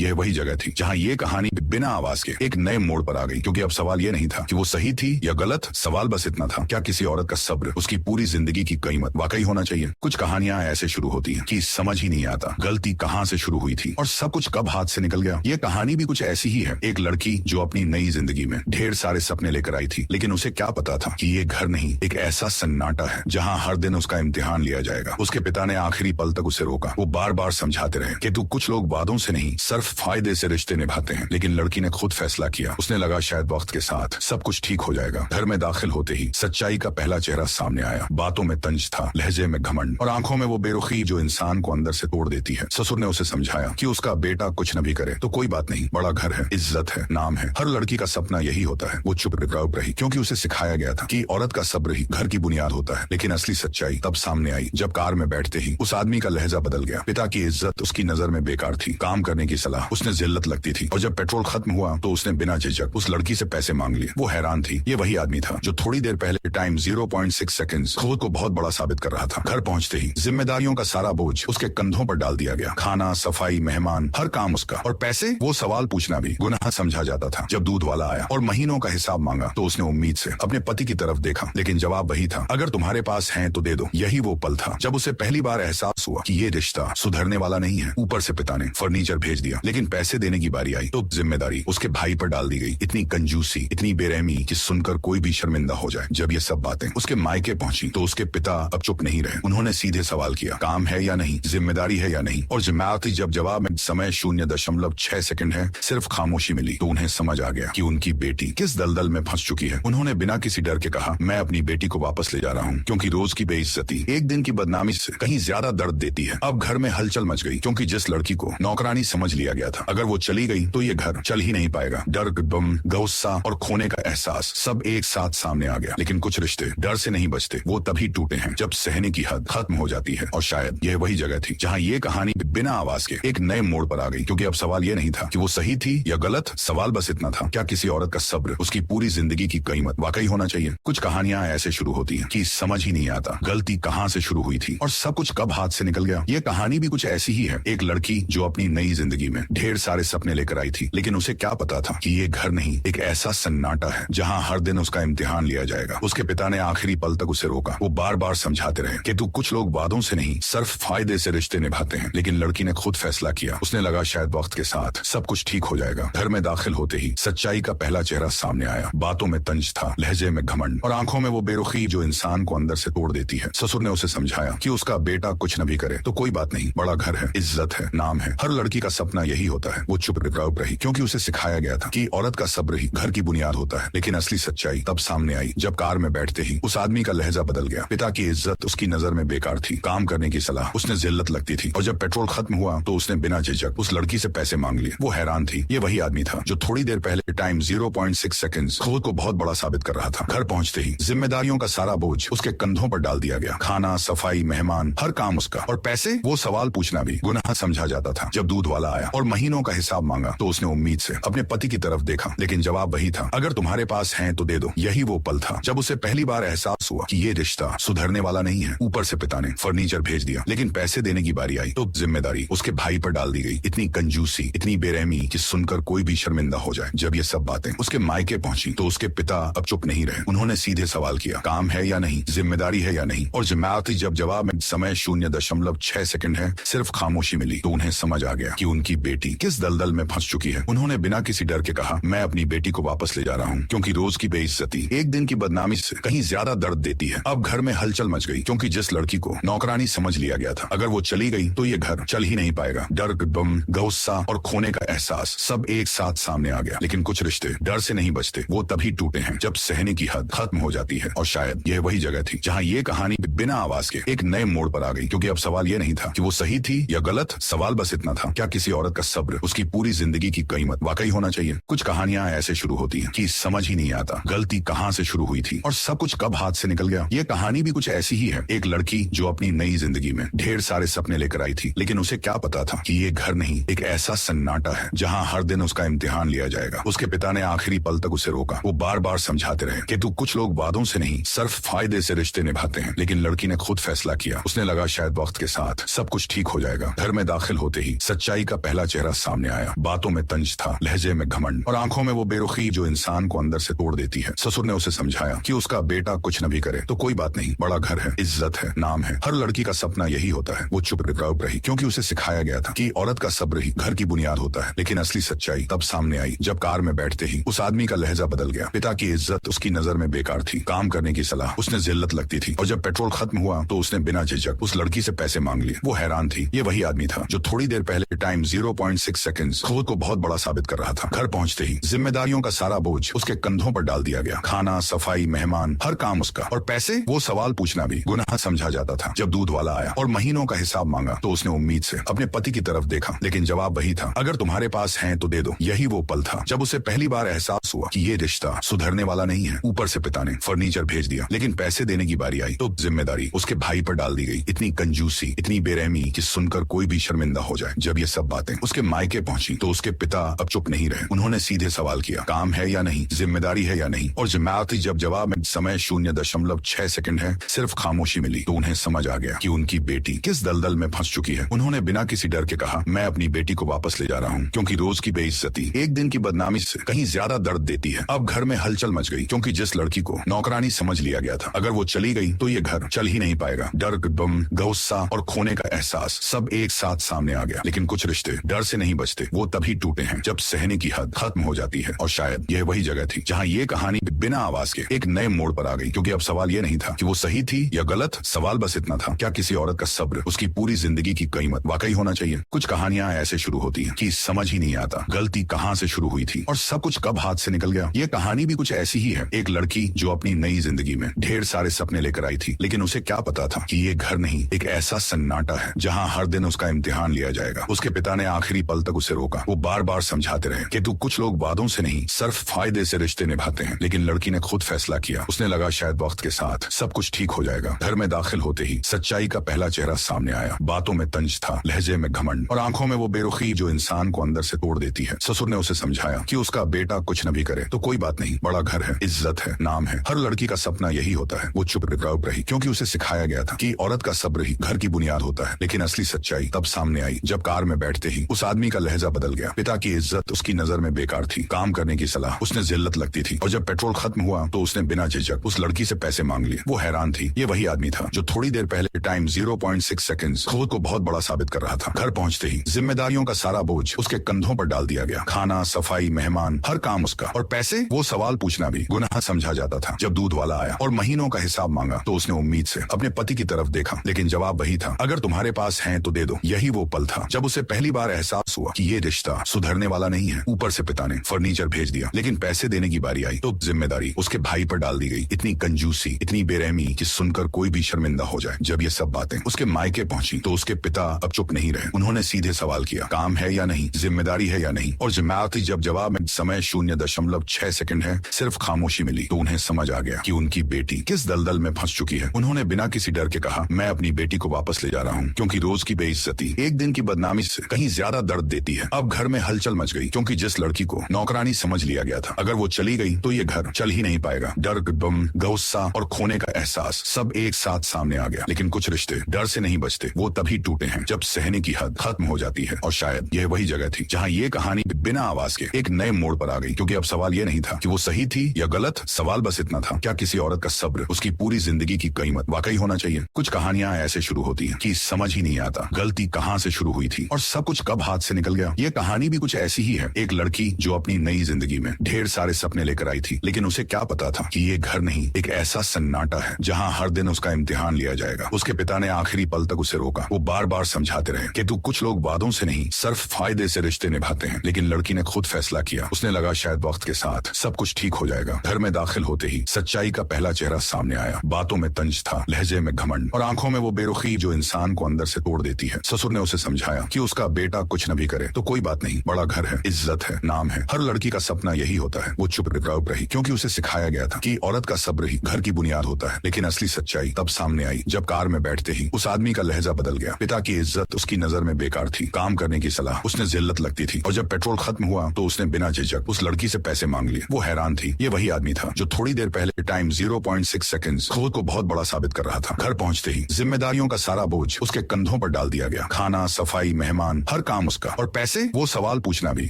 यह वही जगह थी जहाँ ये कहानी बिना आवाज के एक नए मोड़ पर आ गई, क्योंकि अब सवाल ये नहीं था कि वो सही थी या गलत, सवाल बस इतना था, क्या किसी औरत का सब्र उसकी पूरी जिंदगी की कीमत वाकई होना चाहिए। कुछ कहानियां ऐसे शुरू होती हैं कि समझ ही नहीं आता गलती कहाँ से शुरू हुई थी और सब कुछ कब हाथ से निकल गया। ये कहानी भी कुछ ऐसी ही है। एक लड़की जो अपनी नई जिंदगी में ढेर सारे सपने लेकर आई थी, लेकिन उसे क्या पता था कि ये घर नहीं, एक ऐसा सन्नाटा है जहाँ हर दिन उसका इम्तिहान लिया जाएगा। उसके पिता ने आखिरी पल तक उसे रोका। वो बार बार समझाते रहे कि तू कुछ लोग वादों से नहीं, सिर्फ फायदे से रिश्ते निभाते हैं। लेकिन लड़की ने खुद फैसला किया। उसने लगा शायद वक्त के साथ सब कुछ ठीक हो जाएगा। घर में दाखिल होते ही सच्चाई का पहला चेहरा सामने आया। बातों में तंज था, लहजे में घमंड और आंखों में वो बेरुखी जो इंसान को अंदर से तोड़ देती है। ससुर ने उसे समझाया कि उसका बेटा कुछ न भी करे तो कोई बात नहीं, बड़ा घर है, इज्जत है, नाम है। हर लड़की का सपना यही होता है। वो चुप रही क्योंकि उसे सिखाया गया था कि औरत का सब्र ही घर की बुनियाद होता है। लेकिन असली सच्चाई तब सामने आई जब कार में बैठते ही उस आदमी का लहजा बदल गया। पिता की इज्जत उसकी नजर में बेकार थी, काम करने की सलाह उसने जिल्लत लगती थी, और जब पेट्रोल खत्म हुआ तो उसने बिना झिझक उस लड़की से पैसे मांग लिए। वो हैरान थी, ये वही आदमी था जो थोड़ी देर पहले टाइम 0.6 सेकंड्स खुद को बहुत बड़ा साबित कर रहा था। घर पहुंचते ही जिम्मेदारियों का सारा बोझ उसके कंधों पर डाल दिया गया। खाना, सफाई, मेहमान, हर काम उसका, और पैसे, वो सवाल पूछना भी गुनाह समझा जाता था। जब दूध वाला आया और महीनों का हिसाब मांगा तो उसने उम्मीद से अपने पति की तरफ देखा, लेकिन जवाब वही था, अगर तुम्हारे पास है तो दे दो। यही वो पल था जब उसे पहली बार एहसास हुआ कि ये रिश्ता सुधरने वाला नहीं है। ऊपर से पिता ने फर्नीचर भेज दिया, लेकिन पैसे देने की बारी आई तो जिम्मेदारी उसके भाई पर डाल दी गई। इतनी कंजूसी, इतनी बेरहमी कि सुनकर कोई भी शर्मिंदा हो जाए। जब ये सब बातें उसके मायके पहुंची तो उसके पिता अब चुप नहीं रहे। उन्होंने सीधे सवाल किया, काम है या नहीं, जिम्मेदारी है या नहीं, और जिम्मेदारी जब जवाब में समय 0.6 सेकंड है, सिर्फ खामोशी मिली तो उन्हें समझ आ गया कि उनकी बेटी किस दलदल में फंस चुकी है। उन्होंने बिना किसी डर के कहा, मैं अपनी बेटी को वापस ले जा रहा हूँ क्योंकि रोज की बेइज्जती एक दिन की बदनामी से कहीं ज्यादा दर्द देती है। अब घर में हलचल मच गई क्योंकि जिस लड़की को नौकरानी समझ लिया गया था, अगर वो चली गई तो ये घर चल ही नहीं पाएगा। डर, गम, गुस्सा और खोने का एहसास सब एक साथ सामने आ गया। लेकिन कुछ रिश्ते डर से नहीं बचते, वो तभी टूटे हैं जब सहने की हद खत्म हो जाती है। और शायद यह वही जगह थी जहाँ ये कहानी बिना आवाज के एक नए मोड़ पर आ गई, क्योंकि अब सवाल ये नहीं था कि वो सही थी या गलत, सवाल बस इतना था, क्या किसी औरत का सब्र उसकी पूरी जिंदगी की कीमत वाकई होना चाहिए। कुछ कहानियां ऐसे शुरू होती हैं कि समझ ही नहीं आता गलती कहाँ से शुरू हुई थी और सब कुछ कब हाथ से निकल गया। ये कहानी भी कुछ ऐसी ही है। एक लड़की जो अपनी नई जिंदगी में ढेर सारे सपने लेकर आई थी, लेकिन उसे क्या पता था कि ये घर नहीं, एक ऐसा सन्नाटा है जहाँ हर दिन उसका इम्तिहान लिया जाएगा। उसके पिता ने आखिरी पल तक उसे रोका। वो बार बार समझाते रहे कि तू कुछ लोग वादों से नहीं, सिर्फ फायदे से रिश्ते निभाते हैं। लेकिन लड़की ने खुद फैसला किया। उसने लगा शायद वक्त के साथ सब कुछ ठीक हो जाएगा। घर में दाखिल होते ही सच्चाई का पहला चेहरा सामने आया। बातों में तंज था, लहजे में घमंड और आंखों में वो बेरुखी जो इंसान को अंदर से तोड़ देती है। ससुर ने उसे समझाया कि उसका बेटा कुछ न भी करे तो कोई बात नहीं, बड़ा घर है, इज्जत है, नाम है। हर लड़की का सपना यही होता है। वो चुप रही क्योंकि उसे सिखाया गया था कि औरत का सब्र ही घर की बुनियाद होता है। लेकिन असली सच्चाई तब सामने आई जब कार में बैठते ही उस आदमी का लहजा बदल गया। पिता की इज्जत उसकी नजर में बेकार थी, काम करने की सलाह उसने जिल्लत लगती थी, और जब पेट्रोल खत्म हुआ तो उसने बिना झिझक उस लड़की से पैसे मांग लिए। वो हैरान थी, ये वही आदमी था जो थोड़ी देर पहले टाइम 0.6 सेकंड्स खुद को बहुत बड़ा साबित कर रहा था। घर पहुंचते ही जिम्मेदारियों का सारा बोझ उसके कंधों पर डाल दिया गया। खाना, सफाई, मेहमान, हर काम उसका, और पैसे, वो सवाल पूछना भी गुनाह समझा जाता था। जब दूध वाला आया और महीनों का हिसाब मांगा तो उसने उम्मीद से अपने पति की तरफ देखा, लेकिन जवाब वही था, अगर तुम्हारे पास है तो दे दो। यही वो पल था जब उसे पहली बार एहसास हुआ कि ये रिश्ता सुधरने वाला नहीं है। ऊपर से पिता ने फर्नीचर भेज दिया, लेकिन पैसे देने की बारी आई तो जिम्मेदारी उसके भाई पर डाल दी गई। इतनी कंजूसी, इतनी बेरहमी कि सुनकर कोई भी शर्मिंदा हो जाए। जब ये सब बातें उसके मायके पहुंची तो उसके पिता अब चुप नहीं रहे। उन्होंने सीधे सवाल किया, काम है या नहीं, जिम्मेदारी है या नहीं, और जिम्मेदारी जब जवाब में समय 0.6 सेकंड है, सिर्फ खामोशी मिली तो उन्हें समझ आ गया कि उनकी बेटी किस दलदल में फंस चुकी है। उन्होंने बिना किसी डर के कहा, मैं अपनी बेटी को वापस ले जा रहा हूँ क्योंकि रोज की बेइज्जती एक दिन की बदनामी से कहीं ज्यादा दर्द देती है। अब घर में हलचल मच गई क्योंकि जिस लड़की को नौकरानी समझ लिया गया था, अगर वो चली गई तो ये घर चल ही नहीं पाएगा। डर, गम, गुस्सा और खोने का एहसास सब एक साथ सामने आ गया। लेकिन कुछ रिश्ते डर से नहीं बचते, वो तभी टूटे हैं जब सहने की हद खत्म हो जाती है। और शायद यह वही जगह थी जहाँ ये कहानी बिना आवाज के एक नए मोड़ पर आ गई, क्योंकि अब सवाल ये नहीं था कि वो सही थी या गलत। गलत? सवाल बस इतना था, क्या किसी औरत का सब्र उसकी पूरी जिंदगी की कीमत वाकई होना चाहिए? कुछ कहानियां ऐसे शुरू होती हैं कि समझ ही नहीं आता गलती कहां से शुरू हुई थी और सब कुछ कब हाथ से निकल गया। ये कहानी भी कुछ ऐसी ही है। एक लड़की जो अपनी नई जिंदगी में ढेर सारे सपने लेकर आई थी, लेकिन उसे क्या पता था कि ये घर नहीं, एक ऐसा सन्नाटा है जहां हर दिन उसका इम्तिहान लिया जाएगा। उसके पिता ने आखिरी पल तक उसे रोका। वो बार बार समझाते रहे कि तू कुछ लोग वादों से नहीं, सिर्फ फायदे से रिश्ते निभाते हैं। लेकिन लड़की ने खुद फैसला किया। उसने लगा शायद वक्त के साथ सब कुछ ठीक हो जाएगा। घर में दाखिल होते ही सच्चाई का पहला चेहरा सामने आया। बातों में तंज था, लहजे में घमंड और आंखों में वो बेरुखी जो इंसान को अंदर से तोड़ देती है। ससुर ने उसे समझाया कि उसका बेटा कुछ न भी करे तो कोई बात नहीं, बड़ा घर है, इज्जत है, नाम है। हर लड़की का सपना यही होता है। वो चुप रही क्योंकि उसे सिखाया गया था कि औरत का सब्र ही घर की बुनियाद होता है। लेकिन असली सच्चाई तब सामने आई जब कार में बैठते ही उस आदमी का लहजा बदल गया। पिता की इज्जत उसकी नजर में बेकार थी, काम करने की सलाह उसने जिल्लत लगती थी और जब पेट्रोल खत्म हुआ तो उसने बिना झिझक उस लड़की से पैसे मांग लिए। वो हैरान थी, ये वही आदमी था जो थोड़ी देर पहले टाइम 0.6 सेकंड्स खुद को बहुत बड़ा साबित कर रहा था। घर पहुंचते ही जिम्मेदारियों का सारा बोझ उसके कंधों पर डाल दिया गया। खाना, सफाई, मेहमान, हर काम उसका। और पैसे, वो सवाल पूछना भी गुनाह समझा जाता था। जब दूध वाला आया और महीनों का हिसाब मांगा तो उसने उम्मीद से अपने पति की तरफ देखा, लेकिन जवाब वही था, अगर तुम्हारे पास है तो दे दो। यही वो पल था जब उसे पहली बार एहसास हुआ कि ये रिश्ता सुधरने वाला नहीं है। ऊपर से पिता ने फर्नीचर भेज दिया, लेकिन पैसे देने की बारी आई तो जिम्मेदारी उसके भाई पर डाल दी गई। इतनी कंजूसी, इतनी बेरहमी कि सुनकर कोई भी शर्मिंदा हो जाए। जब ये सब बातें उसके मायके पहुंची तो उसके पिता अब चुप नहीं रहे। उन्होंने सीधे सवाल किया, काम है या नहीं, जिम्मेदारी है या नहीं। और जिम्मेदारी जब जवाब में समय 0.6 सेकंड है, सिर्फ खामोशी मिली तो उन्हें समझ आ गया कि उनकी बेटी किस दलदल में फंस चुकी है। उन्होंने बिना किसी डर के कहा, मैं अपनी बेटी को वापस ले जा रहा हूँ क्योंकि रोज की बेइज्जती एक दिन की बदनामी से कहीं ज्यादा दर्द देती है। अब घर में हलचल मच गई क्योंकि जिस लड़की को नौकरानी समझ लिया गया था, अगर वो चली गई तो ये घर चल ही नहीं पाएगा। डर, गम, गुस्सा और खोने का एहसास सब एक साथ सामने आ गया। लेकिन कुछ रिश्ते डर से नहीं बचते, वो तभी टूटे हैं जब सहने की हद खत्म हो जाती है। और शायद यह वही जगह थी जहाँ ये कहानी बिना आवाज के एक नए मोड़ पर आ गई, क्योंकि अब सवाल ये नहीं था कि वो सही थी या गलत। सवाल बस इतना था, क्या किसी औरत का सब्र उसकी पूरी जिंदगी की कीमत वाकई होना चाहिए? कुछ कहानियां ऐसे शुरू होती हैं कि समझ ही नहीं आता गलती कहां से शुरू हुई थी और सब कुछ कब हाथ से निकल गया। ये कहानी भी कुछ ऐसी ही है। एक लड़की जो अपनी नई जिंदगी में ढेर सारे सपने लेकर आई थी, लेकिन उसे क्या पता था कि ये घर नहीं, एक ऐसा सन्नाटा है जहां हर दिन उसका इम्तिहान लिया जाएगा। उसके पिता ने आखिरी पल तक उसे रोका। वो बार बार समझाते रहे कि तू कुछ लोग वादों से नहीं, सिर्फ फायदे से रिश्ते निभाते हैं। लेकिन लड़की ने खुद फैसला किया। उसने लगा शायद वक्त के साथ सब कुछ ठीक हो जाएगा। घर में दाखिल होते ही सच्चाई का पहला चेहरा सामने आया। बातों में तंज था, लहजे में घमंड और आंखों में वो बेरुखी जो इंसान को अंदर से तोड़ देती है। ससुर ने उसे समझाया कि उसका बेटा कुछ न भी करे तो कोई बात नहीं, बड़ा घर है, इज्जत है, नाम है। हर लड़की का सपना यही होता है। वो चुप रही क्योंकि उसे सिखाया गया था कि औरत का सब्र ही घर की बुनियाद होता है। लेकिन असली सच्चाई तब सामने आई जब कार में बैठते ही उस आदमी का लहजा बदल गया। पिता की इज्जत उसकी नजर में बेकार थी, काम करने की सलाह उसने जिल्लत लगती थी और जब पेट्रोल खत्म हुआ तो उसने बिना झिझक उस लड़की से पैसे मांग लिए। वो हैरान थी, ये वही आदमी था जो थोड़ी देर पहले टाइम 0.6 सेकंड्स खुद को बहुत बड़ा साबित कर रहा था। घर पहुंचते ही जिम्मेदारियों का सारा बोझ उसके कंधों पर डाल दिया गया। खाना, सफाई, मेहमान, हर काम उसका। और पैसे, वो सवाल पूछना भी गुनाह समझा जाता था। जब दूध वाला आया और महीनों का हिसाब मांगा तो उसने उम्मीद से अपने पति की तरफ देखा, लेकिन जवाब वही था, अगर तुम्हारे पास है तो दे दो। यही वो पल था जब उसे पहली बार एहसास हुआ कि ये रिश्ता सुधरने वाला नहीं है। ऊपर से पिता ने फर्नीचर भेज दिया, लेकिन पैसे देने की बारी आई तो जिम्मेदारी उसके भाई पर डाल दी गई। इतनी कंजूसी, इतनी बेरहमी कि सुनकर कोई भी शर्मिंदा हो जाए। जब ये सब बातें उसके मायके पहुंची तो उसके पिता अब चुप नहीं रहे। उन्होंने सीधे सवाल किया, काम है या नहीं, जिम्मेदारी है या नहीं। और जिम्मेदारी जब जवाब में समय 0.6 सेकंड है, सिर्फ खामोशी मिली तो उन्हें समझ आ गया कि उनकी बेटी किस दलदल में फंस चुकी है। उन्होंने बिना किसी डर के कहा, मैं अपनी बेटी को वापस ले जा रहा हूँ क्योंकि रोज की बेइज्जती एक दिन की बदनामी से कहीं ज्यादा दर्द देती है। अब घर में हलचल मच गई क्योंकि जिस लड़की को नौकरानी समझ लिया गया था, अगर वो चली गई तो ये घर चल ही नहीं पाएगा। डर, गम, गुस्सा और खोने का एहसास सब एक साथ सामने आ गया। लेकिन कुछ रिश्ते डर से नहीं बचते, वो तभी टूटे हैं जब सहने की हद खत्म हो जाती है। और शायद यह वही जगह थी जहाँ ये कहानी बिना आवाज के एक नए मोड़ पर आ गई, क्योंकि अब सवाल ये नहीं था कि वो सही थी या गलत। सवाल बस इतना था, क्या किसी औरत का सब्र उसकी पूरी जिंदगी की कीमत वाकई होना चाहिए? कुछ कहानियां ऐसे शुरू होती हैं कि समझ ही नहीं आता गलती कहां से शुरू हुई थी और सब कुछ कब हाथ से निकल गया। ये कहानी भी कुछ ऐसी ही है। एक लड़की जो अपनी नई जिंदगी में ढेर सारे सपने लेकर आई थी, लेकिन उसे क्या पता था कि ये घर नहीं, एक ऐसा सन्नाटा है जहां हर दिन उसका इम्तिहान लिया जाएगा। उसके पिता ने आखिरी पल तक उसे रोका। वो बार बार समझाते रहे कि तू कुछ लोग वादों से नहीं, सिर्फ फायदे से रिश्ते निभाते हैं। लेकिन लड़की ने खुद फैसला किया। उसने लगा शायद वक्त के साथ सब कुछ ठीक हो जाएगा। घर में दाखिल होते ही सच्चाई का पहला चेहरा सामने आया। बातों में तंज था, लहजे में घमंड और आंखों में वो बेरुखी जो इंसान को अंदर से तोड़ देती है। ससुर ने उसे समझाया कि उसका बेटा कुछ न भी करे तो कोई बात नहीं, बड़ा घर है, इज्जत है, नाम है। हर लड़की का सपना यही होता है। वो चुप रही क्योंकि उसे सिखाया गया था कि औरत का सब्र ही घर की बुनियाद होता है। लेकिन असली सच्चाई तब सामने आई जब कार में बैठते ही उस आदमी का लहजा बदल गया। पिता की इज्जत उसकी नजर में बेकार थी, काम करने की सलाह उसने जिल्लत लगती थी, और जब पेट्रोल खत्म हुआ तो उसने बिना झिझक उस लड़की से पैसे मांग लिए। वो हैरान थी, ये वही आदमी था जो थोड़ी देर पहले टाइम 0.6 सेकंड्स खुद को बहुत बड़ा साबित कर रहा था। घर पहुंचते ही जिम्मेदारियों का सारा बोझ उसके कंधों पर डाल दिया गया। खाना, सफाई, मेहमान, हर काम उसका। और पैसे, वो सवाल पूछना भी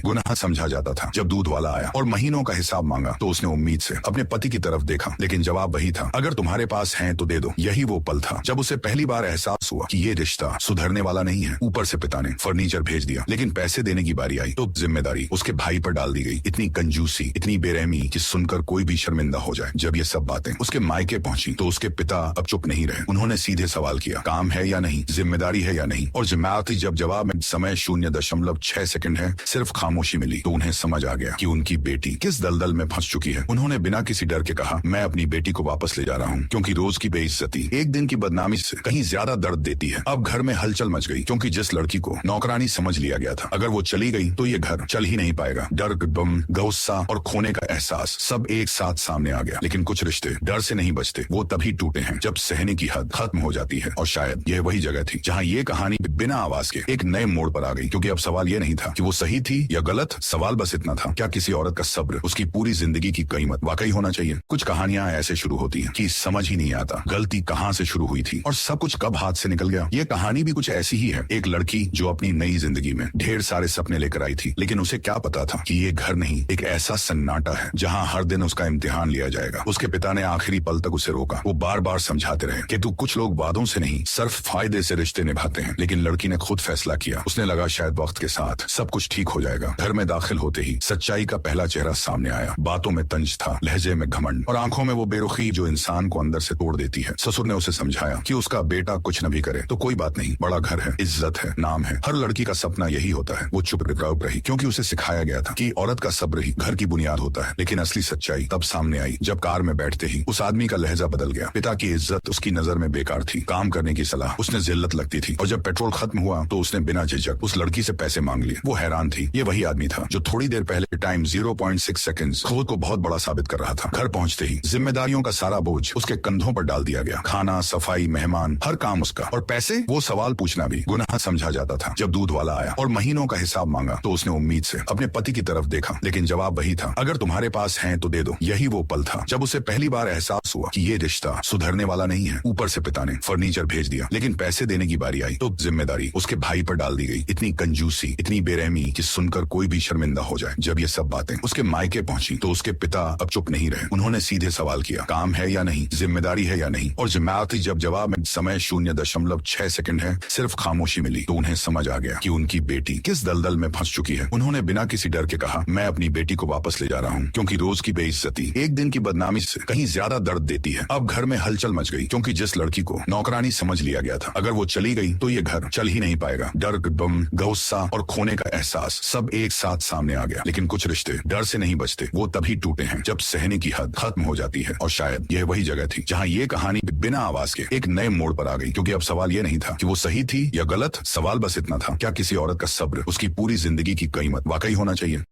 गुनाह समझा जाता था। जब दूध वाला आया और महीनों का हिसाब मांगा तो उसने उम्मीद से अपने पति की तरफ देखा, लेकिन जवाब वही था, अगर तुम्हारे पास है तो दे दो। यही वो पल था जब उसे पहली बार एहसास हुआ कि ये रिश्ता सुधरने वाला नहीं है। ऊपर से पिता ने फर्नीचर भेज दिया, लेकिन पैसे देने की बारी आई तो जिम्मेदारी उसके भाई पर डाल दी गई। इतनी कंजूसी, इतनी बेरहमी कि सुनकर कोई भी शर्मिंदा हो जाए। जब ये सब बातें उसके मायके पहुंची तो उसके पिता अब चुप नहीं रहे। उन्होंने सीधे सवाल किया, काम है या नहीं, जिम्मेदारी है या नहीं। और जिम्मेदारी जब जवाब में समय 0.6 सेकंड है, सिर्फ खामोशी मिली तो उन्हें समझ आ गया कि उनकी बेटी किस दलदल में फंस चुकी है। उन्होंने बिना किसी डर के कहा, मैं अपनी बेटी को वापस ले जा रहा हूँ, क्योंकि रोज की बेइज्जती एक दिन की बदनामी से कहीं ज्यादा दर्द देती है। अब घर में हलचल मच गई, क्योंकि जिस लड़की को नौकरानी समझ लिया गया था, अगर वो चली गई तो ये घर चल ही नहीं पाएगा। डर, गम, गुस्सा और खोने का एहसास सब एक साथ सामने आ गया। लेकिन कुछ रिश्ते डर से नहीं बचते, वो तभी टूटे हैं जब सहने की हद खत्म हो जाती है। और शायद यह वही जगह थी जहाँ ये कहानी बिना आवाज के एक नए मोड़ पर आ गई, क्योंकि अब सवाल ये नहीं था कि वो सही थी या गलत। सवाल बस इतना था, क्या किसी औरत का सब्र उसकी पूरी जिंदगी की कीमत वाकई होना चाहिए? कुछ कहानियां ऐसे शुरू होती हैं कि समझ ही नहीं आता गलती कहाँ से शुरू हुई थी और सब कुछ कब हाथ से निकल गया। ये कहानी भी कुछ ऐसी ही है। एक लड़की जो अपनी नई जिंदगी में ढेर सारे सपने लेकर आई थी, लेकिन उसे क्या पता था कि ये घर नहीं, एक ऐसा सन्नाटा है जहाँ हर दिन उसका इम्तिहान लिया जाएगा। उसके पिता ने आखिरी पल तक उसे रोका। वो बार बार समझाते रहे कि तू कुछ लोग वादों से नहीं, सिर्फ फायदे से रिश्ते निभाते हैं। लेकिन लड़की ने खुद फैसला किया। उसने लगा शायद वक्त के साथ सब कुछ ठीक हो जाएगा। घर में दाखिल होते ही सच्चाई का पहला चेहरा सामने आया। बातों में तंज था, लहजे में घमंड और आंखों में वो बेरुखी जो इंसान को अंदर से तोड़ देती है। ससुर ने उसे समझाया कि उसका बेटा कुछ न भी करे तो कोई बात नहीं, बड़ा घर है, इज्जत है, नाम है। हर लड़की का सपना यही होता है। वो चुप रही क्योंकि उसे सिखाया गया था कि औरत का सब्र ही घर की बुनियाद होता है। लेकिन असली सच्चाई तब सामने आई जब कार में बैठते ही उस आदमी का लहजा बदल गया। पिता की इज्जत उसकी नजर में बेकार थी, काम करने की सलाह उसने जिल्लत लगती थी, और जब पेट्रोल खत्म हुआ तो उसने बिना झिझक उस लड़की से पैसे मांग लिए। वो हैरान थी, ये वही आदमी था जो थोड़ी देर पहले टाइम 0.6 सेकंड्स खुद को बहुत बड़ा साबित कर रहा था। घर पहुंचते ही जिम्मेदारियों का सारा बोझ उसके कंधों पर डाल दिया गया। खाना, सफाई, मेहमान, हर काम उसका। और पैसे, वो सवाल पूछना भी गुनाह समझा जाता था। जब दूध वाला आया और महीनों का हिसाब मांगा तो उसने उम्मीद से अपने पति की तरफ देखा, लेकिन जवाब वही था, अगर तुम्हारे पास है तो दे दो। यही वो पल था जब उसे पहली बार एहसास हुआ कि ये रिश्ता सुधरने वाला नहीं है। ऊपर से पिता ने फर्नीचर भेज दिया, लेकिन पैसे देने की बारी आई तो जिम्मेदारी उसके भाई पर डाल दी गई। इतनी कंजूसी, इतनी बेरहमी कि सुनकर कोई भी शर्मिंदा हो जाए। जब ये सब बातें उसके मायके पहुंची तो उसके पिता अब चुप नहीं रहे। उन्होंने सीधे सवाल किया, काम है या नहीं, जिम्मेदारी है या नहीं। और जिम्मेदारी जब जवाब में समय 0.6 सेकंड है, सिर्फ खामोशी मिली तो उन्हें समझ आ गया कि उनकी बेटी किस दलदल में फंस चुकी है। उन्होंने बिना किसी डर के कहा, मैं अपनी बेटी को वापस ले जा रहा हूँ, क्योंकि रोज की बेइज्जती एक दिन की बदनामी से कहीं ज्यादा दर्द देती है। अब घर में हलचल मच गई, क्योंकि जिस लड़की को नौकरानी समझ लिया गया था, अगर वो चली गई तो ये घर चल ही नहीं पाएगा। डर, गम, गुस्सा और खोने का एहसास सब एक साथ सामने आ गया। लेकिन कुछ रिश्ते डर से नहीं बचते, वो तभी टूटे हैं जब सहने की हद खत्म हो जाती है। और शायद यह वही जगह थी जहाँ ये कहानी बिना आवाज के एक नए मोड़ पर आ गई, क्योंकि अब सवाल ये नहीं था कि वो सही थी या गलत। सवाल बस इतना था, क्या किसी औरत का सब्र उसकी पूरी जिंदगी की कीमत वाकई होना चाहिए?